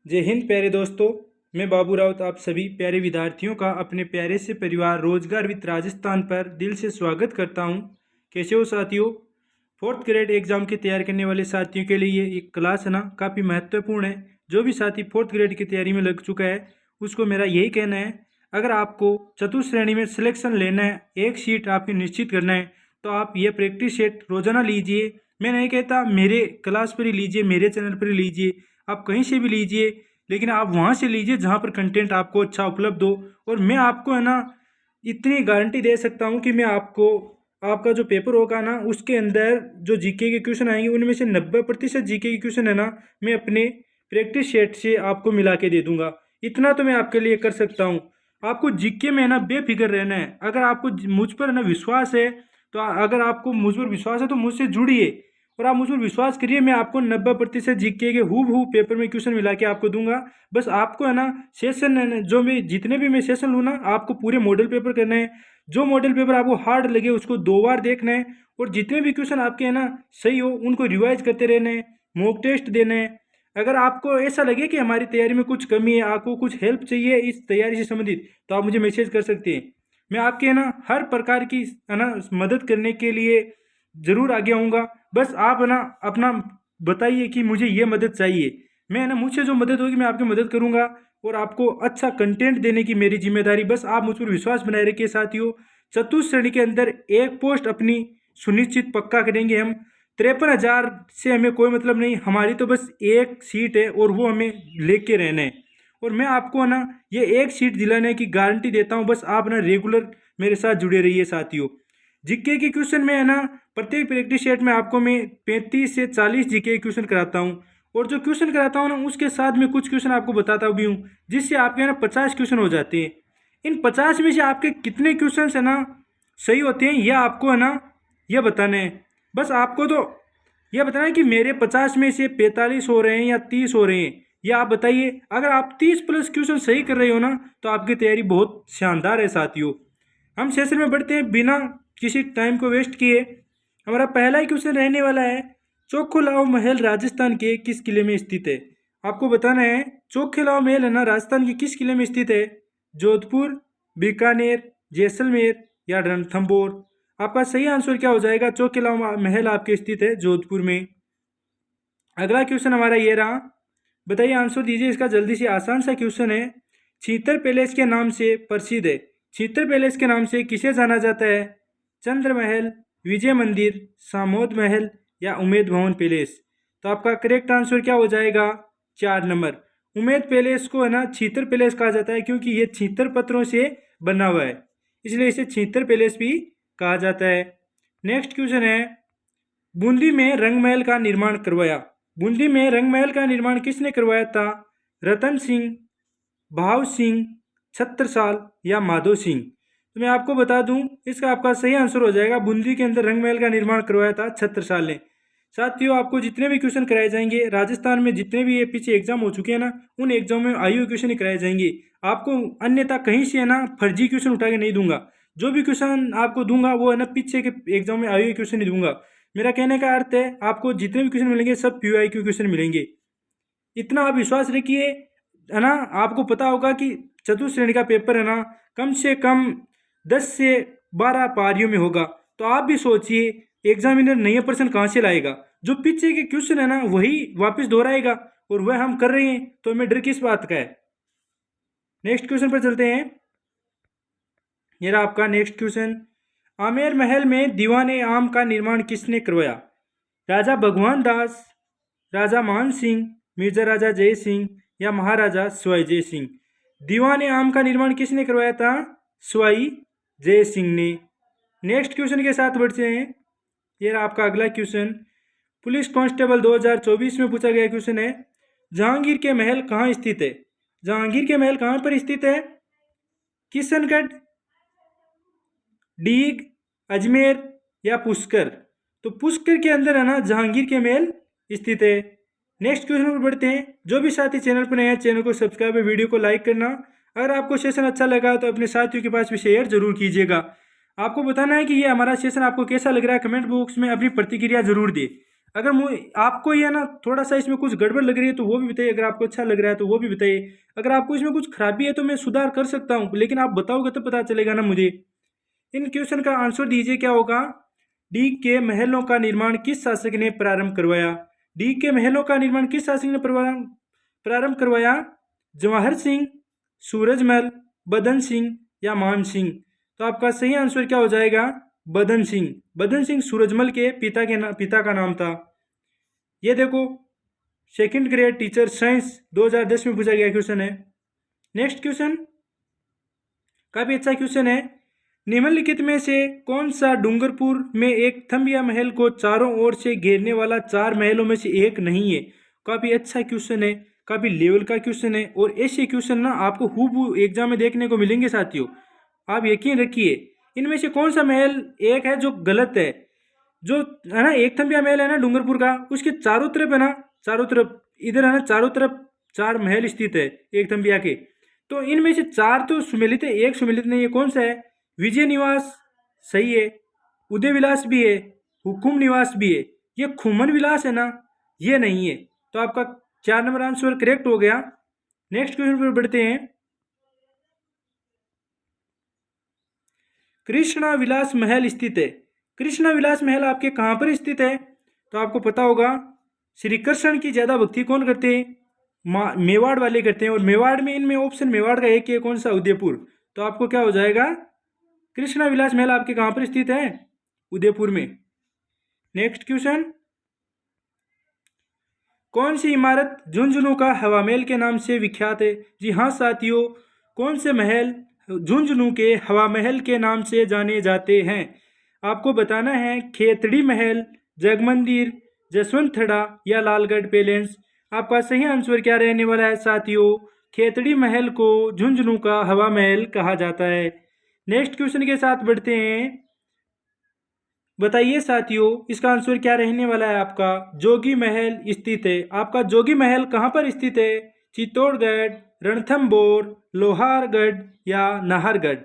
जय हिंद प्यारे दोस्तों। मैं बाबू राउत आप सभी प्यारे विद्यार्थियों का अपने प्यारे से परिवार रोजगार विद राजस्थान पर दिल से स्वागत करता हूं। कैसे हो साथियों? फोर्थ ग्रेड एग्जाम की तैयारी करने वाले साथियों के लिए ये क्लास है ना काफ़ी महत्वपूर्ण है। जो भी साथी फोर्थ ग्रेड की तैयारी में लग चुका है उसको मेरा यही कहना है, अगर आपको चतुर्थ श्रेणी में सिलेक्शन लेना है, एक सीट आपकी निश्चित करना है, तो आप ये प्रैक्टिस सेट रोजाना लीजिए। मैं नहीं कहता मेरे क्लास पर ही लीजिए, मेरे चैनल पर ही लीजिए, आप कहीं से भी लीजिए, लेकिन आप वहाँ से लीजिए जहाँ पर कंटेंट आपको अच्छा उपलब्ध हो। और मैं आपको है ना इतनी गारंटी दे सकता हूँ कि मैं आपको आपका जो पेपर होगा ना उसके अंदर जो जीके के क्वेश्चन आएंगे उनमें से 90% जीके के क्वेश्चन है ना मैं अपने प्रैक्टिस सेट से आपको मिला के दे दूंगा। इतना तो मैं आपके लिए कर सकता हूँ। आपको जीके में है ना बेफिक्र रहना है। अगर आपको मुझ पर है ना विश्वास है, तो अगर आपको मुझ पर विश्वास है तो मुझसे जुड़िए और आप मुझ पर विश्वास करिए। मैं आपको 90% जीके के हूबहू पेपर में क्वेश्चन मिला के आपको दूंगा। बस आपको है ना सेशन है ना, जो मैं जितने भी मैं सेशन लूँ ना आपको पूरे मॉडल पेपर करना है। जो मॉडल पेपर आपको हार्ड लगे उसको 2 बार देखना है और जितने भी क्वेश्चन आपके है ना सही हो उनको रिवाइज करते रहना है, मॉक टेस्ट देना है। अगर आपको ऐसा लगे कि हमारी तैयारी में कुछ कमी है, आपको कुछ हेल्प चाहिए इस तैयारी से संबंधित, तो आप मुझे मैसेज कर सकते हैं। मैं आपके है ना हर प्रकार की है ना मदद करने के लिए ज़रूर आगे आऊँगा। बस आप है ना अपना बताइए कि मुझे ये मदद चाहिए, मैं है ना मुझसे जो मदद होगी मैं आपकी मदद करूँगा और आपको अच्छा कंटेंट देने की मेरी जिम्मेदारी। बस आप मुझ पर विश्वास बनाए रखिए साथियों। चतुर्थ श्रेणी के अंदर एक पोस्ट अपनी सुनिश्चित पक्का करेंगे हम। 53,000 से हमें कोई मतलब नहीं, हमारी तो बस एक सीट है और वो हमें लेके रहना है। और मैं आपको ना ये एक सीट दिलाने की गारंटी देता हूँ। बस आप ना रेगुलर मेरे साथ जुड़े रहिए साथियों। जीके के क्वेश्चन में है ना प्रत्येक प्रैक्टिस सेट में आपको मैं 35 से 40 जीके के क्वेश्चन कराता हूँ और जो क्वेश्चन कराता हूँ ना उसके साथ में कुछ क्वेश्चन आपको बताता भी हूँ, जिससे आपके ना 50 क्वेश्चन हो जाते हैं। इन 50 में से आपके कितने क्वेश्चन है ना सही होते हैं यह आपको है ना यह बताना है। बस आपको तो यह बताना है कि मेरे 50 में से 45 हो रहे हैं या 30 हो रहे हैं, यह आप बताइए। अगर आप 30 प्लस क्वेश्चन सही कर रहे हो ना तो आपकी तैयारी बहुत शानदार है साथियों। हम सेशन में बढ़ते हैं बिना किसी टाइम को वेस्ट किए। हमारा पहला ही क्वेश्चन रहने वाला है, चोखो लाओ महल राजस्थान के किस किले में स्थित है? आपको बताना है चोखे लाओ महल है ना राजस्थान के किस किले में स्थित है? जोधपुर, बीकानेर, जैसलमेर या रणथंभौर? आपका सही आंसर क्या हो जाएगा? चोखे लाओ महल आपके स्थित है जोधपुर में। अगला क्वेश्चन हमारा ये रहा, बताइए आंसर दीजिए इसका जल्दी से। आसान सा क्वेश्चन है। छीतर पैलेस के नाम से प्रसिद्ध है, छीतर पैलेस के नाम से किसे जाना जाता है? चंद्र महल, विजय मंदिर, सामोद महल या उमेद भवन पैलेस? तो आपका करेक्ट आंसर क्या हो जाएगा? 4 नंबर। उमेद पैलेस को है ना छीतर पैलेस कहा जाता है क्योंकि ये छीतर पत्थरों से बना हुआ है, इसलिए इसे छीतर पैलेस भी कहा जाता है। नेक्स्ट क्वेश्चन है, बूंदी में रंगमहल का निर्माण करवाया, बूंदी में रंगमहल का निर्माण किसने करवाया था? रतन सिंह, भाव सिंह, छत्रसाल या माधो सिंह? तो मैं आपको बता दूं इसका आपका सही आंसर हो जाएगा, बूंदी के अंदर रंगमहल का निर्माण करवाया था छत्रसाल ने। साथियों आपको जितने भी क्वेश्चन कराए जाएंगे राजस्थान में, जितने भी ये पीछे एग्जाम हो चुके हैं ना उन एग्जाम में आयु क्वेश्चन ही कराए जाएंगे। आपको अन्यथा कहीं से है ना फर्जी क्वेश्चन उठा के नहीं दूंगा। जो भी क्वेश्चन आपको दूंगा वो है ना पीछे के एग्जाम में आयु क्वेश्चन ही दूंगा। मेरा कहने का अर्थ है आपको जितने भी क्वेश्चन मिलेंगे सब PYQ क्वेश्चन मिलेंगे। इतना आप विश्वास रखिए, है ना। आपको पता होगा कि चतुर्थ श्रेणी का पेपर है ना कम से कम 10 से 12 पारियों में होगा। तो आप भी सोचिए एग्जामिनर नए प्रश्न कहाँ से लाएगा? जो पीछे के क्वेश्चन है ना वही वापस दोहराएगा और वह हम कर रहे हैं, तो हमें डर किस बात का है? नेक्स्ट क्वेश्चन पर चलते हैं। ये रहा आपका नेक्स्ट क्वेश्चन, आमेर महल में दीवाने आम का निर्माण किसने करवाया? राजा भगवान दास, राजा मान सिंह, मिर्जा राजा जय सिंह या महाराजा सवाई जय सिंह? दीवाने आम का निर्माण किसने करवाया था? सवाई जय सिंह ने। नेक्स्ट क्वेश्चन के साथ बढ़ते हैं। ये रहा आपका अगला क्वेश्चन, पुलिस कांस्टेबल 2024 में पूछा गया क्वेश्चन है, जहांगीर के महल कहाँ स्थित है? जहांगीर के महल कहाँ पर स्थित है? किशनगढ़, डीग, अजमेर या पुष्कर? तो पुष्कर के अंदर है ना जहांगीर के महल स्थित है। नेक्स्ट क्वेश्चन पर बढ़ते हैं। जो भी साथी चैनल पर नए हैं चैनल को सब्सक्राइब और वीडियो को लाइक करना। अगर आपको सेशन अच्छा लगा तो अपने साथियों के पास भी शेयर जरूर कीजिएगा। आपको बताना है कि ये हमारा सेशन आपको कैसा लग रहा है, कमेंट बॉक्स में अपनी प्रतिक्रिया जरूर दे। अगर आपको ये ना थोड़ा सा इसमें कुछ गड़बड़ लग रही है तो वो भी बताइए, अगर आपको अच्छा लग रहा है तो वो भी बताइए। अगर आपको इसमें कुछ खराबी है तो मैं सुधार कर सकता हूँ, लेकिन आप बताओगे तो पता चलेगा ना मुझे। इन क्वेश्चन का आंसर दीजिए, क्या होगा। डी के महलों का निर्माण किस शासक ने प्रारंभ करवाया। डी के महलों का निर्माण किस शासक ने प्रारंभ करवाया। जवाहर सिंह, सूरजमल, बदन सिंह या मान सिंह। तो आपका सही आंसर क्या हो जाएगा, बदन सिंह। बदन सिंह सूरजमल के पिता का नाम था। ये देखो, सेकंड ग्रेड टीचर साइंस 2010 में पूछा गया क्वेश्चन है। नेक्स्ट क्वेश्चन काफी अच्छा क्वेश्चन है। निम्नलिखित में से कौन सा डूंगरपुर में एक थम्बिया महल को चारों ओर से घेरने वाला 4 महलों में से एक नहीं है। काफी अच्छा क्वेश्चन है, काफी लेवल का क्वेश्चन है, और ऐसे क्वेश्चन ना आपको हूबहू एग्जाम में देखने को मिलेंगे साथियों। आप यकीन रखिए, इनमें से कौन सा महल एक है जो गलत है। जो है ना एक थम्बिया महल है ना डूंगरपुर का, उसके चारों तरफ है ना, चारों तरफ इधर है ना, चारों तरफ 4 महल स्थित है एक थम्बिया के। तो इनमें से 4 तो सुमेलित है, एक सुमेलित नहीं है। कौन सा है, विजय निवास सही है, उदय विलास भी है, हुकुम निवास भी है। ये खुमन विलास है ना, ये नहीं है। तो आपका 4 नंबर आंसर करेक्ट हो गया। नेक्स्ट क्वेश्चन पर बढ़ते हैं। कृष्णा विलास महल स्थित है। कृष्णा विलास महल आपके कहाँ पर स्थित है, तो आपको पता होगा। श्री कृष्ण की ज्यादा भक्ति कौन करते हैं, मेवाड़ वाले करते हैं। और मेवाड़ में, इनमें ऑप्शन मेवाड़ का एक है, कौन सा, उदयपुर। तो आपको क्या हो जाएगा, कृष्णा विलास महल आपके कहाँ पर स्थित है, उदयपुर में। नेक्स्ट क्वेश्चन, कौन सी इमारत झुंझुनू का हवा महल के नाम से विख्यात है। जी हाँ साथियों, कौन से महल झुंझुनू के हवा महल के नाम से जाने जाते हैं। आपको बताना है, खेतड़ी महल, जगमंदिर, जसवंतथड़ा या लालगढ़ पैलेस। आपका सही आंसर क्या रहने वाला है साथियों, खेतड़ी महल को झुंझुनू का हवा महल कहा जाता है। नेक्स्ट क्वेश्चन के साथ बढ़ते हैं। बताइए साथियों, इसका आंसर क्या रहने वाला है आपका, जोगी महल स्थित है। आपका जोगी महल कहाँ पर स्थित है, चित्तौड़गढ़, रणथंभौर, लोहारगढ़ या नाहरगढ़।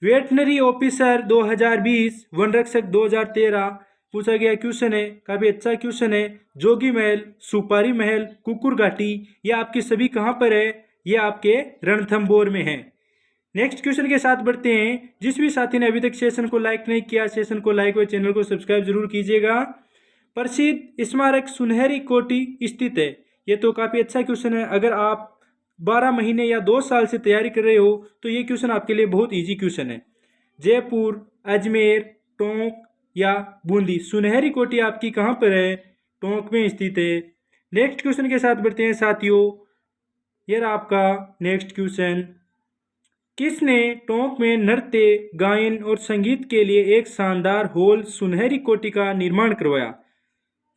वेटनरी ऑफिसर 2020, वन रक्षक 2013 पूछा गया क्वेश्चन है, काफी अच्छा क्वेश्चन है। जोगी महल, सुपारी महल, कुकुर घाटी, ये आपके सभी कहाँ पर है, ये आपके रणथंभौर में है। नेक्स्ट क्वेश्चन के साथ बढ़ते हैं। जिस भी साथी ने अभी तक सेशन को लाइक नहीं किया, सेशन को लाइक और चैनल को सब्सक्राइब जरूर कीजिएगा। प्रसिद्ध स्मारक सुनहरी कोटी स्थित है। ये तो काफ़ी अच्छा क्वेश्चन है। अगर आप 12 महीने या 2 साल से तैयारी कर रहे हो तो ये क्वेश्चन आपके लिए बहुत ईजी क्वेश्चन है। जयपुर, अजमेर, टोंक या बूंदी। सुनहरी कोटी आपकी कहाँ पर है, टोंक में स्थित है। नेक्स्ट क्वेश्चन के साथ बढ़ते हैं साथियों। ये रहा आपका नेक्स्ट क्वेश्चन, किसने टोंक में नृत्य, गायन और संगीत के लिए एक शानदार हॉल सुनहरी कोटी का निर्माण करवाया।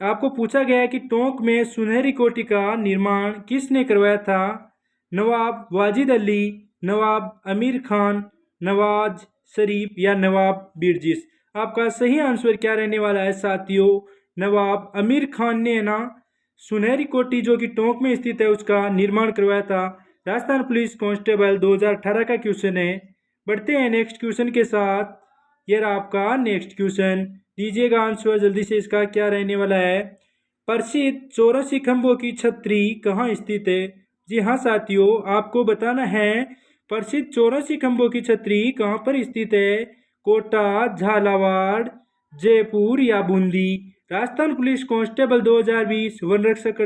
आपको पूछा गया है कि टोंक में सुनहरी कोटी का निर्माण किसने करवाया था। नवाब वाजिद अली, नवाब अमीर खान, नवाज शरीफ या नवाब बिरजिस। आपका सही आंसर क्या रहने वाला है साथियों, नवाब अमीर खान ने ना सुनहरी कोटी जो कि टोंक में स्थित है उसका निर्माण करवाया था। राजस्थान पुलिस कांस्टेबल 2018 का क्वेश्चन है। बढ़ते हैं नेक्स्ट क्वेश्चन के साथ। ये रहा आपका नेक्स्ट क्वेश्चन, दीजिएगा आंसर जल्दी से, इसका क्या रहने वाला है। प्रसिद्ध 84 खंभों की छतरी कहाँ स्थित है। जी हाँ साथियों, आपको बताना है प्रसिद्ध 84 खंभों की छतरी कहाँ पर स्थित है। कोटा, झालावाड़, जयपुर या Bundi. Rajasthan police constable 2020, one रक्षक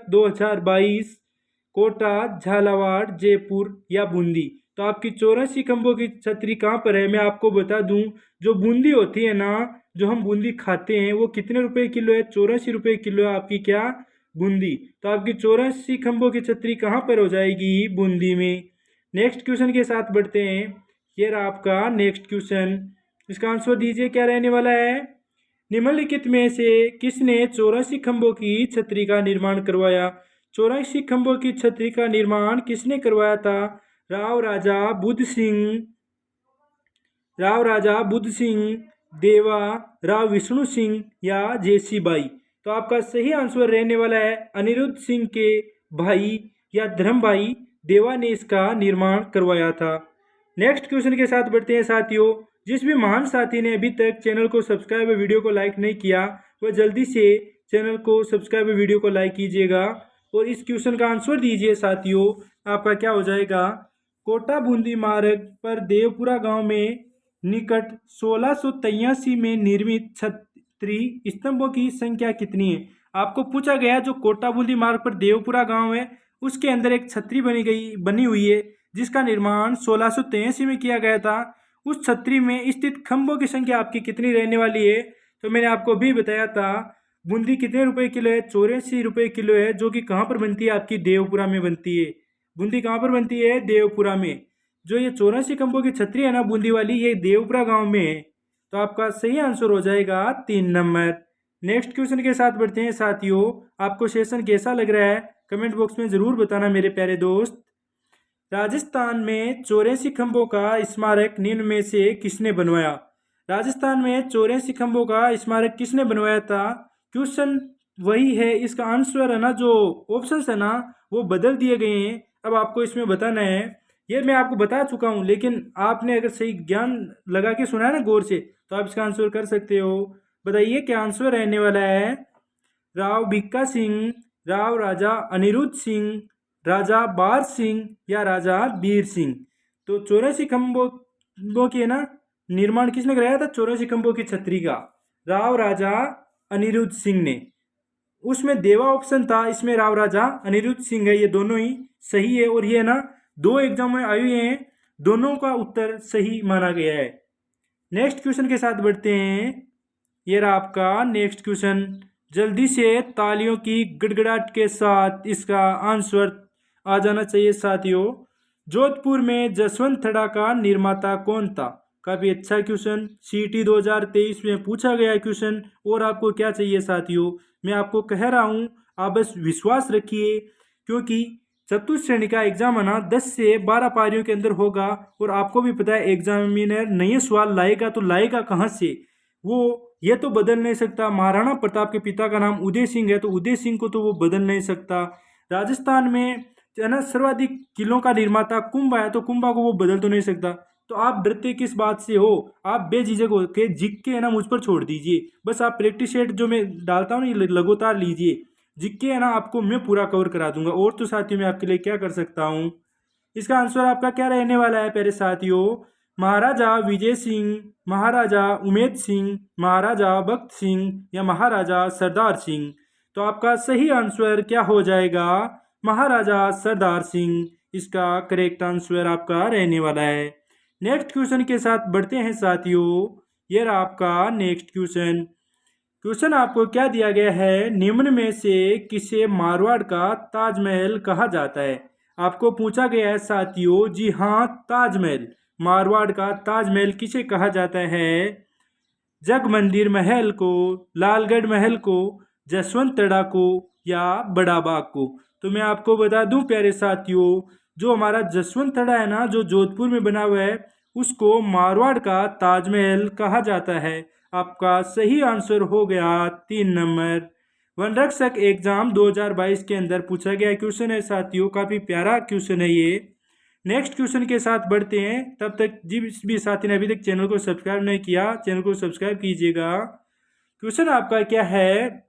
2022, कोटा, झालावाड़, जयपुर या बूंदी। तो आपकी 84 खंभों की छतरी कहाँ पर है, मैं आपको बता दूं। जो बूंदी होती है ना, जो हम बूंदी खाते हैं, वो कितने रुपए किलो है, 84 रुपये किलो है आपकी क्या, बूंदी। तो आपकी 84 खंभों की छतरी कहाँ पर हो जाएगी, बूंदी में। नेक्स्ट क्वेश्चन के साथ बढ़ते हैं। ये रहा आपका नेक्स्ट क्वेश्चन, इसका आंसर दीजिए क्या रहने वाला है। निम्नलिखित में से किसने 84 खंभों की छतरी का निर्माण करवाया। 84 खंभों की छतरी का निर्माण किसने करवाया था। राव राजा बुद्ध सिंह, देवा, राव विष्णु सिंह या जेसी बाई। तो आपका सही आंसर रहने वाला है अनिरुद्ध सिंह के भाई या धर्म भाई देवा ने इसका निर्माण करवाया था। नेक्स्ट क्वेश्चन के साथ बढ़ते हैं साथियों। जिस भी महान साथी ने अभी तक चैनल को सब्सक्राइब और वीडियो को लाइक नहीं किया वह जल्दी से चैनल को सब्सक्राइब और वीडियो को लाइक कीजिएगा और इस क्वेश्चन का आंसर दीजिए साथियों। आपका क्या हो जाएगा, कोटा बूंदी मार्ग पर देवपुरा गांव में निकट 1683 में निर्मित छतरी स्तंभों की संख्या कितनी है। आपको पूछा गया जो कोटा बूंदी मार्ग पर देवपुरा गांव है उसके अंदर एक छतरी बनी हुई है जिसका निर्माण 1683 में किया गया था। उस छतरी में स्थित खंभों की संख्या आपकी कितनी रहने वाली है। तो मैंने आपको भी बताया था बूंदी कितने रुपए किलो है, 84 रुपये किलो है, जो कि कहाँ पर बनती है, आपकी देवपुरा में बनती है। बूंदी कहाँ पर बनती है, देवपुरा में। जो ये 84 खंभों की छतरी है ना बूंदी वाली, ये देवपुरा गांव में है। तो आपका सही आंसर हो जाएगा 3 नंबर। नेक्स्ट क्वेश्चन के साथ बढ़ते हैं साथियों। आपको सेशन कैसा लग रहा है कमेंट बॉक्स में ज़रूर बताना मेरे प्यारे दोस्त। राजस्थान में 84 खंभों का स्मारक निम्न में से किसने बनवाया। राजस्थान में 84 खंभों का स्मारक किसने बनवाया था। क्वेश्चन वही है, इसका आंसर है ना जो ऑप्शंस है ना वो बदल दिए गए हैं। अब आपको इसमें बताना है, ये मैं आपको बता चुका हूँ लेकिन आपने अगर सही ज्ञान लगा के सुना है ना गौर से तो आप इसका आंसर कर सकते हो। बताइए क्या आंसर रहने वाला है। राव भिक्का सिंह, राव राजा अनिरुद्ध सिंह, राजा बार सिंह या राजा बीर सिंह। तो 84 खंभों के ना निर्माण किसने कराया था, 84 खंभों की छतरी का राव राजा अनिरुद्ध सिंह ने। उसमें देवा ऑप्शन था, इसमें राव राजा अनिरुद्ध सिंह है। ये दोनों ही सही है और ये ना 2 एग्जाम में आए हुए हैं, दोनों का उत्तर सही माना गया है। नेक्स्ट क्वेश्चन के साथ बढ़ते हैं। ये रहा आपका नेक्स्ट क्वेश्चन। जल्दी से तालियों की गड़गड़ाहट के साथ इसका आंसर आ जाना चाहिए साथियों। जोधपुर में जसवंत का निर्माता कौन था। काफ़ी अच्छा क्वेश्चन, CET 2023 में पूछा गया क्वेश्चन। और आपको क्या चाहिए साथियों, मैं आपको कह रहा हूँ आप बस विश्वास रखिए क्योंकि चतुर्थ श्रेणी का एग्जाम है ना 10 से 12 पारियों के अंदर होगा। और आपको भी पता है एग्जामिनर नए सवाल लाएगा तो लाएगा कहाँ से, वो ये तो बदल नहीं सकता। महाराणा प्रताप के पिता का नाम उदय सिंह है तो उदय सिंह को तो वो बदल नहीं सकता। राजस्थान में है ना सर्वाधिक किलों का निर्माता कुंभा है तो कुंभा को वो बदल तो नहीं सकता। तो आप डरते किस बात से हो, आप बेझिझक हो के जिक के है ना मुझ पर छोड़ दीजिए। बस आप प्रैक्टिस सेट जो मैं डालता हूँ ना लगातार लीजिए, जिक के है ना आपको मैं पूरा कवर करा दूंगा। और तो साथियों मैं आपके लिए क्या कर सकता हूँ। इसका आंसर आपका क्या रहने वाला है प्यारे साथियों। महाराजा विजय सिंह, महाराजा उमेद सिंह, महाराजा भक्त सिंह या महाराजा सरदार सिंह। तो आपका सही आंसर क्या हो जाएगा, महाराजा सरदार सिंह इसका करेक्ट आंसर आपका रहने वाला है। नेक्स्ट क्वेश्चन के साथ बढ़ते हैं साथियों। यह रहा आपका नेक्स्ट क्वेश्चन। क्वेश्चन आपको क्या दिया गया है, निम्न में से किसे मारवाड़ का ताजमहल कहा जाता है। आपको पूछा गया है साथियों, जी हाँ ताजमहल, मारवाड़ का ताजमहल किसे कहा जाता है। जगमंदिर महल को, लालगढ़ महल को, जसवंत तड़ा को या बड़ा बाग को। तो मैं आपको बता दूं प्यारे साथियों, जो हमारा जसवंत तड़ा है ना जो जोधपुर में बना हुआ है उसको मारवाड़ का ताजमहल कहा जाता है। आपका सही आंसर हो गया 3 नंबर। वन रक्षक एग्जाम 2022 के अंदर पूछा गया क्वेश्चन है साथियों, काफ़ी प्यारा क्वेश्चन है ये। नेक्स्ट क्वेश्चन के साथ बढ़ते हैं। तब तक जिस भी साथी ने अभी तक चैनल को सब्सक्राइब नहीं किया चैनल को सब्सक्राइब कीजिएगा। क्वेश्चन आपका क्या है,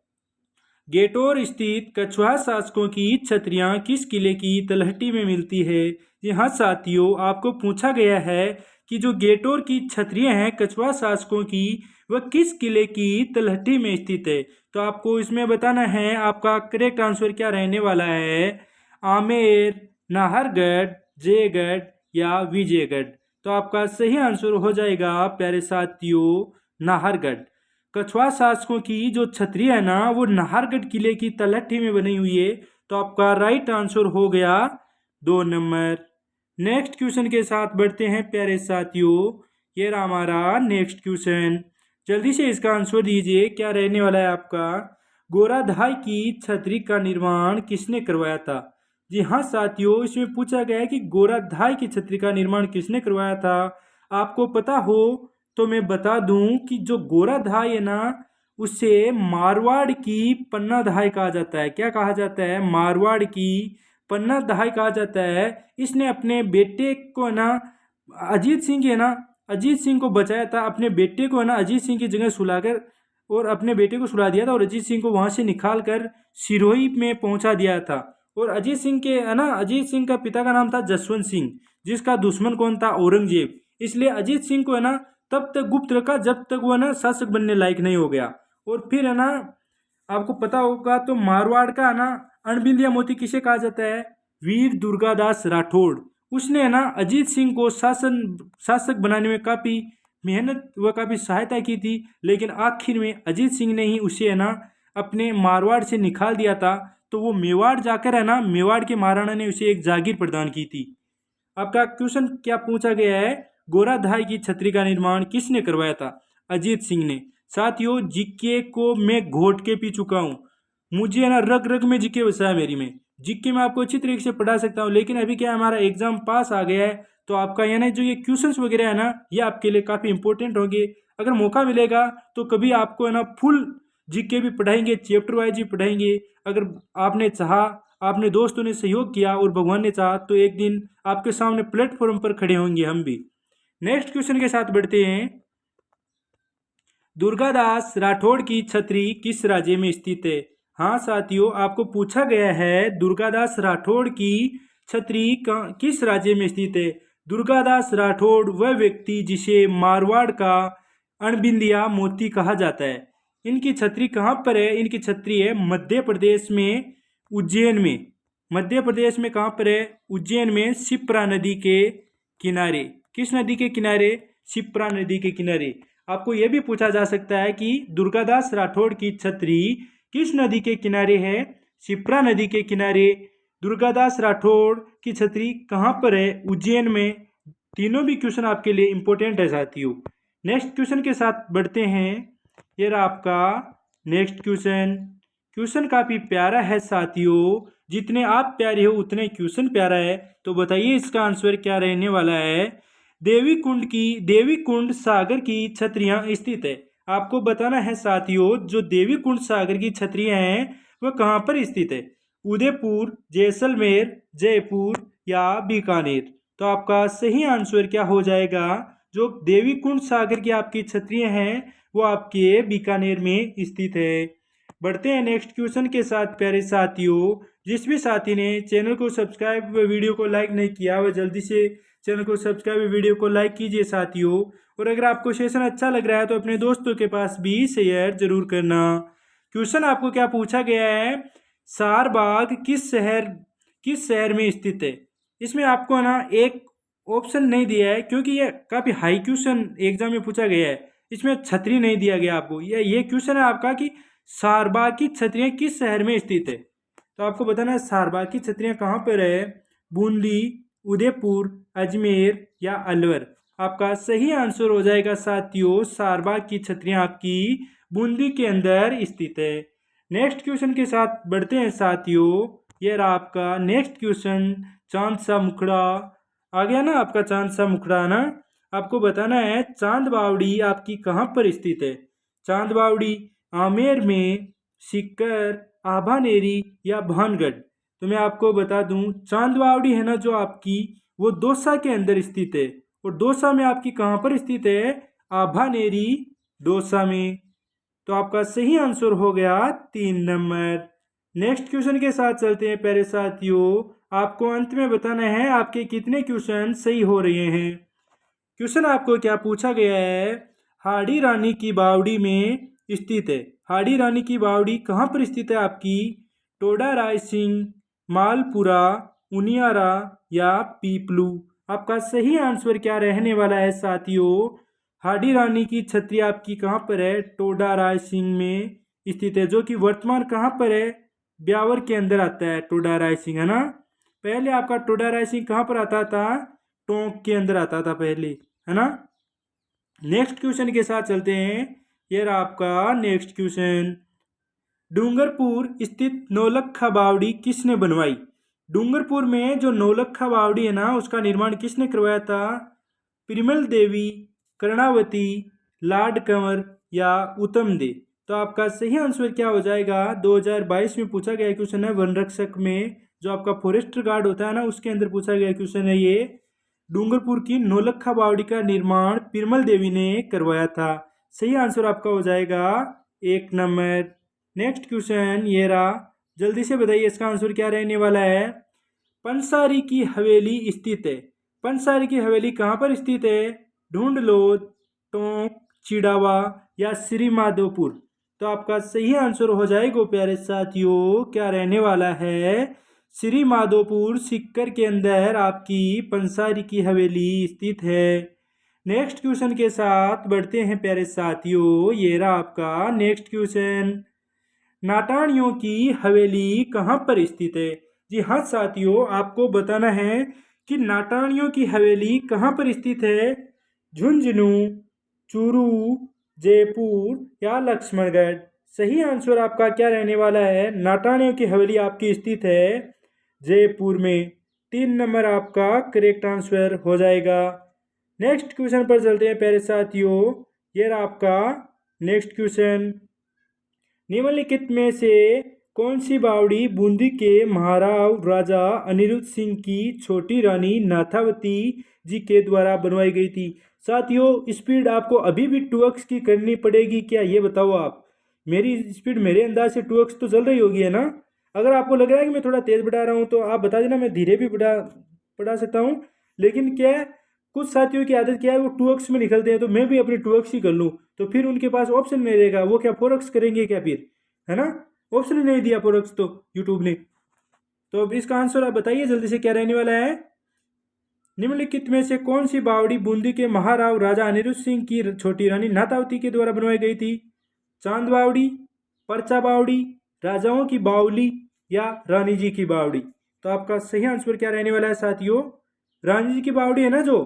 गेटोर स्थित कछवाहा शासकों की छतरियां किस किले की तलहटी में मिलती है। जी हाँ साथियों, आपको पूछा गया है कि जो गेटोर की छतरियां हैं कछवाहा शासकों की वह किस किले की तलहटी में स्थित है। तो आपको इसमें बताना है आपका करेक्ट आंसर क्या रहने वाला है, आमेर, नाहरगढ़, जयगढ़ या विजयगढ़। तो आपका सही आंसर हो जाएगा प्यारे साथियों नाहरगढ़। कछवाहा शासकों की जो छतरी है ना वो नाहरगढ़ किले की तलहटी में बनी हुई है। तो आपका राइट आंसर हो गया 2 नंबर। नेक्स्ट क्वेश्चन के साथ बढ़ते हैं प्यारे साथियों। ये रहा हमारा नेक्स्ट क्वेश्चन, जल्दी से इसका आंसर दीजिए क्या रहने वाला है आपका। गोराधाई की छतरी का निर्माण किसने करवाया था। जी हाँ साथियों, इसमें पूछा गया है कि गोराधाई की छतरी का निर्माण किसने करवाया था। आपको पता हो तो मैं बता दूं कि जो गोराधाई है ना उसे मारवाड़ की पन्ना धाई कहा जाता है। क्या कहा जाता है, मारवाड़ की पन्ना धाई कहा जाता है। इसने अपने बेटे को ना अजीत सिंह के ना अजीत सिंह को बचाया था, अपने बेटे को है ना अजीत सिंह की जगह सुलाकर और अपने बेटे को सुला दिया था और अजीत सिंह को वहाँ से निकाल कर सिरोही में पहुँचा दिया था। और अजीत सिंह के है ना अजीत सिंह का पिता का नाम था जसवंत सिंह, जिसका दुश्मन कौन था, औरंगजेब। इसलिए अजीत सिंह को है ना तब तक गुप्त रखा जब तक वो है ना शासक बनने लायक नहीं हो गया। और फिर है ना आपको पता होगा तो मारवाड़ का है ना अणबिंदिया मोती किसे कहा जाता है, वीर दुर्गादास राठौड़। उसने है ना अजीत सिंह को शासक बनाने में काफ़ी मेहनत व काफ़ी सहायता की थी, लेकिन आखिर में अजीत सिंह ने ही उसे है ना अपने मारवाड़ से निकाल दिया था। तो वो मेवाड़ जाकर है ना मेवाड़ के महाराणा ने उसे एक जागीर प्रदान की थी। आपका क्वेश्चन क्या पूछा गया है, गोराधाय की छतरी का निर्माण किसने करवाया था, अजीत सिंह ने। साथियों जीके को मैं घोट के पी चुका हूँ, मुझे है ना रग रग में जीके बसा है मेरी में। जीके में आपको अच्छी तरीके से पढ़ा सकता हूँ, लेकिन अभी क्या हमारा एग्जाम पास आ गया है तो आपका यानी जो ये क्वेश्चंस वगैरह है ना ये आपके लिए काफ़ी इंपॉर्टेंट होंगे। अगर मौका मिलेगा तो कभी आपको है ना फुल जीके भी पढ़ाएंगे, चैप्टर वाइज भी पढ़ाएंगे। अगर आपने चाहा, आपने दोस्तों ने सहयोग किया और भगवान ने चाहा तो एक दिन आपके सामने प्लेटफॉर्म पर खड़े होंगे हम भी। नेक्स्ट क्वेश्चन के साथ बढ़ते हैं। दुर्गादास राठौड़ की छतरी किस राज्य में स्थित है। हाँ साथियों आपको पूछा गया है दुर्गादास राठौड़ की छतरी किस राज्य में स्थित है। दुर्गादास राठौड़ वह व्यक्ति जिसे मारवाड़ का अणबिंदिया मोती कहा जाता है। इनकी छतरी कहाँ पर है, इनकी छतरी है मध्य प्रदेश में उज्जैन में। मध्य प्रदेश में कहाँ पर है, उज्जैन में शिप्रा नदी के किनारे। किस नदी के किनारे, शिप्रा नदी के किनारे। आपको यह भी पूछा जा सकता है कि दुर्गादास राठौड़ की छतरी किस नदी के किनारे है, शिप्रा नदी के किनारे। दुर्गादास राठौड़ की छतरी कहाँ पर है, उज्जैन में। तीनों भी क्वेश्चन आपके लिए इंपॉर्टेंट है साथियों। नेक्स्ट क्वेश्चन के साथ बढ़ते हैं। ये रहा आपका नेक्स्ट क्वेश्चन। क्वेश्चन काफ़ी प्यारा है साथियों, जितने आप प्यारे हो उतने क्वेश्चन प्यारा है। तो बताइए इसका आंसर क्या रहने वाला है। देवी कुंड सागर की छतरियाँ स्थित है। आपको बताना है साथियों जो देवी कुंड सागर की छतरियाँ हैं वह कहाँ पर स्थित है, उदयपुर, जैसलमेर, जयपुर या बीकानेर। तो आपका सही आंसर क्या हो जाएगा, जो देवी कुंड सागर की आपकी छतरियाँ हैं वो आपके बीकानेर में स्थित है। बढ़ते हैं नेक्स्ट क्वेश्चन के साथ प्यारे साथियों। जिस भी साथी ने चैनल को सब्सक्राइब व वीडियो को लाइक नहीं किया वह जल्दी से चैनल को सब्सक्राइब व वीडियो को लाइक कीजिए साथियों। और अगर आपको सेशन अच्छा लग रहा है तो अपने दोस्तों के पास भी शेयर जरूर करना। क्वेश्चन आपको क्या पूछा गया है, सारबाग किस शहर में स्थित है। इसमें आपको ना एक ऑप्शन नहीं दिया है क्योंकि ये काफ़ी हाई क्वेश्चन एग्जाम में पूछा गया है। इसमें छतरी नहीं दिया गया आपको, ये क्वेश्चन है आपका कि सारबाग की छतरियाँ किस शहर में स्थित है। तो आपको बताना है सारबाग की छतरियाँ कहाँ पर है, बूंदी, उदयपुर, अजमेर या अलवर। आपका सही आंसर हो जाएगा साथियों सारबाग की छतरियाँ आपकी बूंदी के अंदर स्थित है। नेक्स्ट क्वेश्चन के साथ बढ़ते हैं साथियों। यह रहा आपका नेक्स्ट क्वेश्चन, चांद सा मुखड़ा। आ गया ना आपका चांद सा मुखड़ा ना। आपको बताना है चांद बावड़ी आपकी कहाँ पर स्थित है। चांद बावड़ी आमेर में, सीकर, आभानेरी या भानगढ़। तो मैं आपको बता दूं चांद बावड़ी है ना जो आपकी वो दौसा के अंदर स्थित है। और दौसा में आपकी कहाँ पर स्थित है, आभानेरी, दौसा में। तो आपका सही आंसर हो गया 3 नंबर। नेक्स्ट क्वेश्चन के साथ चलते हैं प्यारे साथियों। आपको अंत में बताना है आपके कितने क्वेश्चन सही हो रहे हैं। क्वेश्चन आपको क्या पूछा गया है, हाड़ी रानी की बावड़ी में स्थित है। हाड़ी रानी की बावड़ी कहाँ पर स्थित है आपकी, टोडा राय सिंह, मालपुरा, उनियारा या पीपलू। आपका सही आंसर क्या रहने वाला है साथियों, हाड़ी रानी की छतरी आपकी कहाँ पर है, टोडा राय सिंह में स्थित है, जो कि वर्तमान कहाँ पर है, ब्यावर के अंदर आता है टोडा राय सिंह, है ना। पहले आपका टोडा राय सिंह कहाँ पर आता था, टोंक के अंदर आता था पहले, है ना। नेक्स्ट क्वेश्चन के साथ चलते हैं। यह रहा आपका नेक्स्ट क्वेश्चन, डूंगरपुर स्थित नौलखा बावड़ी किसने बनवाई। डूंगरपुर में जो नौलखा बावड़ी है ना उसका निर्माण किसने करवाया था, परिमल देवी, कर्णावती, लाड कंवर या उत्तम दे। तो आपका सही आंसर क्या हो जाएगा, 2022 में पूछा गया क्वेश्चन है, वन रक्षक में जो आपका फॉरेस्टर गार्ड होता है ना उसके अंदर पूछा गया क्वेश्चन है ये। डूंगरपुर की नौलखा बावड़ी का निर्माण पिरमल देवी ने करवाया था। सही आंसर आपका हो जाएगा 1 नंबर। नेक्स्ट क्वेश्चन ये रहा, जल्दी से बताइए इसका आंसर क्या रहने वाला है। पंसारी की हवेली स्थित है। पंसारी की हवेली कहाँ पर स्थित है? ढूंढ लो, टोंक, चिड़ावा या श्री माधोपुर। तो आपका सही आंसर हो जाएगा प्यारे साथियों, क्या रहने वाला है? श्री माधोपुर सीकर के अंदर आपकी पंसारी की हवेली स्थित है। नेक्स्ट क्वेश्चन के साथ बढ़ते हैं प्यारे साथियों, ये रहा आपका नेक्स्ट क्वेश्चन। नाटाणियों की हवेली कहाँ पर स्थित है? जी हाँ साथियों, आपको बताना है कि नाटाणियों की हवेली कहाँ पर स्थित है। झुंझुनू, चूरू, जयपुर या लक्ष्मणगढ़। सही आंसर आपका क्या रहने वाला है? नाटाणियों की हवेली आपकी स्थित है जयपुर में। 3 नंबर आपका करेक्ट आंसर हो जाएगा। नेक्स्ट क्वेश्चन पर चलते हैं प्यारे साथियों, ये रहा आपका नेक्स्ट क्वेश्चन। निम्नलिखित में से कौन सी बावड़ी बूंदी के महाराव राजा अनिरुद्ध सिंह की छोटी रानी नाथावती जी के द्वारा बनवाई गई थी? साथियों स्पीड आपको अभी भी 2x की करनी पड़ेगी क्या, ये बताओ आप। मेरी स्पीड मेरे अंदाज से 2x तो चल रही होगी है ना। अगर आपको लग रहा है कि मैं थोड़ा तेज़ बढ़ा रहा हूँ तो आप बता देना, मैं धीरे भी बढ़ा सकता हूँ। लेकिन क्या है, कुछ साथियों की आदत क्या है, वो 2x में निकलते हैं, तो मैं भी अपनी 2x ही कर लूँ, तो फिर उनके पास ऑप्शन नहीं रहेगा, वो क्या 4x करेंगे क्या फिर, है ना। ऑप्शन ही नहीं दिया 4x तो यूट्यूब ने। तो अब इसका आंसर आप बताइए जल्दी से क्या रहने वाला है। निम्नलिखित में से कौन सी बावड़ी बूंदी के महाराव राजा अनिरुद्ध सिंह की छोटी रानी नाथावती के द्वारा बनवाई गई थी? चांद बावड़ी, परचा बावड़ी, राजाओं की बावली या रानी जी की बावड़ी। तो आपका सही आंसर क्या रहने वाला है साथियों? रानी जी की बावड़ी है ना जो।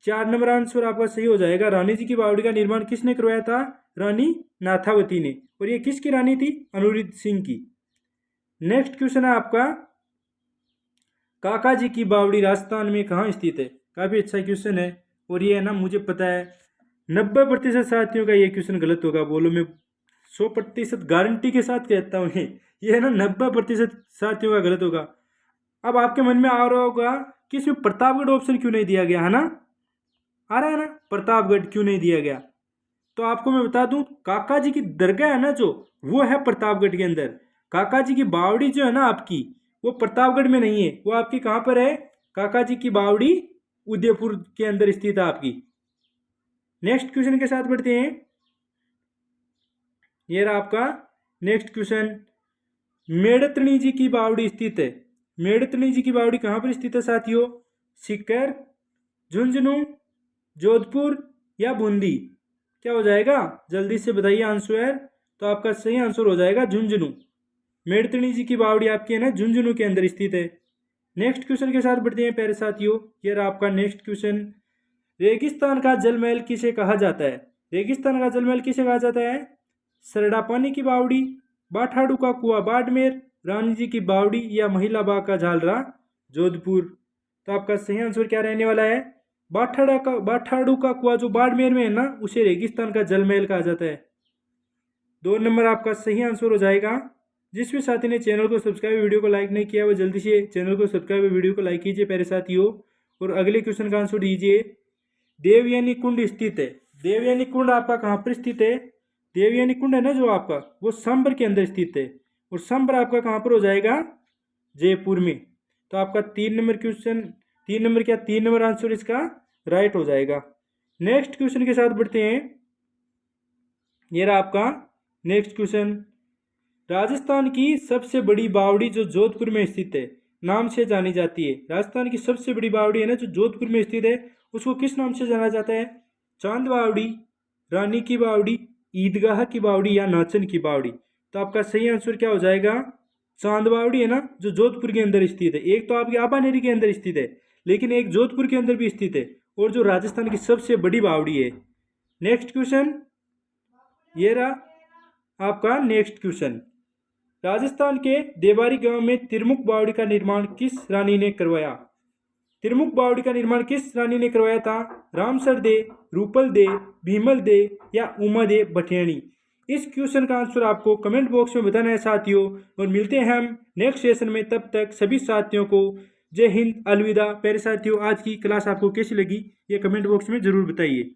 4 नंबर आंसर आपका सही हो जाएगा। रानी जी की बावड़ी का निर्माण किसने करवाया था? रानी नाथावती ने। और ये किसकी रानी थी? अनिरुद्ध सिंह की। नेक्स्ट क्वेश्चन है आपका, काका जी की बावड़ी राजस्थान में कहाँ स्थित है? काफ़ी अच्छा क्वेश्चन है, और ये है ना, मुझे पता है 90% साथियों का ये क्वेश्चन गलत होगा। बोलो, मैं 100% गारंटी के साथ कहता हूँ ये है ना 90% साथियों का गलत होगा। अब आपके मन में आ रहा होगा कि इसमें प्रतापगढ़ ऑप्शन क्यों नहीं दिया गया, है ना। आ रहा है ना, प्रतापगढ़ क्यों नहीं दिया गया। तो आपको मैं बता दूं, काका जी की दरगाह है ना जो, वो है प्रतापगढ़ के अंदर। काका जी की बावड़ी जो है ना आपकी, वो प्रतापगढ़ में नहीं है, वो आपकी कहाँ पर है? काका जी की बावड़ी उदयपुर के अंदर स्थित है आपकी। नेक्स्ट क्वेश्चन के साथ बढ़ते हैं, ये रहा आपका नेक्स्ट क्वेश्चन। मेड़तनी जी की बावड़ी स्थित है। मेड़तनी जी की बावड़ी कहाँ पर स्थित है साथियों? सीकर, झुंझुनू, जोधपुर या बूंदी। क्या हो जाएगा, जल्दी से बताइए आंसर। तो आपका सही आंसर हो जाएगा झुंझुनू। मेड़तनी जी की बावड़ी आपकी है ना झुंझुनू के अंदर स्थित है। नेक्स्ट क्वेश्चन के साथ बढ़ते हैं प्यारे साथियों, ये रहा आपका नेक्स्ट क्वेश्चन। रेगिस्तान का जलमहल किसे कहा जाता है? रेगिस्तान का जलमहल किसे कहा जाता है? सरडापानी की बावड़ी, बाठाड़ू का कुआं बाड़मेर, रानी जी की बावड़ी या महिला बाग का झालरा जोधपुर। तो आपका सही आंसर क्या रहने वाला है? बाठाड़ू का कुआं जो बाड़मेर में है ना, उसे रेगिस्तान का जलमहल कहा जाता है। 2 नंबर आपका सही आंसर हो जाएगा। जिस भी साथी ने चैनल को सब्सक्राइब, वीडियो को लाइक नहीं किया, वो जल्दी से चैनल को सब्सक्राइब, वीडियो को लाइक कीजिए प्यारे साथियों। और अगले क्वेश्चन का आंसर दीजिए। देवयानी कुंड स्थित है। देवयानी कुंड आपका कहाँ पर स्थित है? देवयानी कुंड है ना जो आपका, वो संबर के अंदर स्थित है। और संबर आपका कहाँ पर हो जाएगा? जयपुर में। तो आपका 3 नंबर क्वेश्चन, 3 नंबर क्या, 3 नंबर आंसर इसका राइट हो जाएगा। नेक्स्ट क्वेश्चन के साथ बढ़ते हैं, ये रहा आपका नेक्स्ट क्वेश्चन। राजस्थान की सबसे बड़ी बावड़ी जो जोधपुर में स्थित है, नाम से जानी जाती है। राजस्थान की सबसे बड़ी बावड़ी है ना जो जोधपुर में स्थित है, उसको किस नाम से जाना जाता है? चांद बावड़ी, रानी की बावड़ी, ईदगाह की बावड़ी या नाचन की बावड़ी। तो आपका सही आंसर क्या हो जाएगा? चांद बावड़ी है ना जो जोधपुर के अंदर स्थित है। एक तो आपकी आबानेरी के अंदर स्थित है, लेकिन एक जोधपुर के अंदर भी स्थित है, और जो राजस्थान की सबसे बड़ी बावड़ी है। नेक्स्ट क्वेश्चन, ये रहा आपका नेक्स्ट क्वेश्चन। राजस्थान के देवारी गांव में तिरमुख बावड़ी का निर्माण किस रानी ने करवाया? तिरमुख बावड़ी का निर्माण किस रानी ने करवाया था? रामसर दे, रूपल दे, भीमल दे या उमा दे भटियाणी। इस क्वेश्चन का आंसर आपको कमेंट बॉक्स में बताना है साथियों। और मिलते हैं हम नेक्स्ट सेशन में, तब तक सभी साथियों को जय हिंद, अलविदा। प्यारे साथियों, आज की क्लास आपको कैसी लगी ये कमेंट बॉक्स में ज़रूर बताइए।